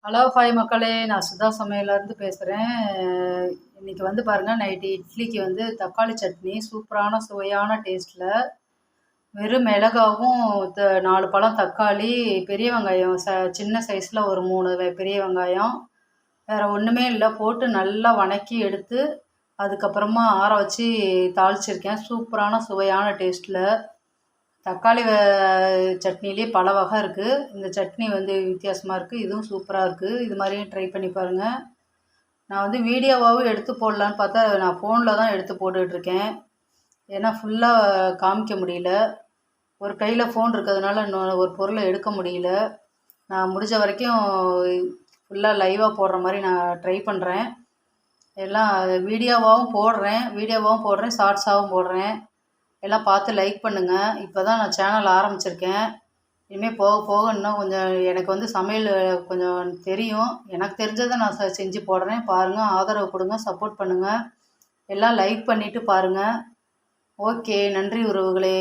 Hello hi மக்களே! நான் சுதா சமையல்லேருந்து பேசுகிறேன். இன்னைக்கு வந்து பாருங்க, நைட்டு இட்லிக்கு வந்து தக்காளி சட்னி சூப்பரான சுவையான டேஸ்ட்டில வெறும் மிளகாவும் 4 பழம் தக்காளி, பெரிய வெங்காயம் சின்ன சைஸில ஒரு 3 பெரிய வெங்காயம், வேறு ஒன்றுமே இல்ல. போட்டு நல்லா வணக்கி எடுத்து, அதுக்கப்புறமா ஆற வச்சு தாளிச்சிருக்கேன். சூப்பரான சுவையான டேஸ்ட்டில. தக்காளி சட்னியிலே பல வகை இருக்குது. இந்த சட்னி வந்து வித்தியாசமாக இருக்குது. இதுவும் சூப்பராக இருக்குது. இது மாதிரியும் ட்ரை பண்ணி பாருங்கள். நான் வந்து வீடியோவாகவும் எடுத்து போடலான்னு பார்த்தா, நான் ஃபோனில் தான் எடுத்து போட்டுட்ருக்கேன். ஏன்னா ஃபுல்லாக காமிக்க முடியல. ஒரு கையில் ஃபோன் இருக்கிறதுனால ஒரு பொருளை எடுக்க முடியல. நான் முடிஞ்ச வரைக்கும் ஃபுல்லாக லைவாக போடுற மாதிரி நான் ட்ரை பண்ணுறேன். எல்லாம் வீடியோவாகவும் போடுறேன், ஷார்ட்ஸாகவும் போடுறேன். எல்லாம் பார்த்து லைக் பண்ணுங்கள். இப்போ தான் நான் சேனல் ஆரம்பிச்சிருக்கேன். இனிமேல் போக போக இன்னும் கொஞ்சம் எனக்கு வந்து சமையல் கொஞ்சம் தெரியும். எனக்கு தெரிஞ்சதை நான் செஞ்சு போடுறேன். பாருங்கள், ஆதரவு கொடுங்க, சப்போர்ட் பண்ணுங்கள். எல்லாம் லைக் பண்ணிவிட்டு பாருங்கள். ஓகே, நன்றி உறவுகளே.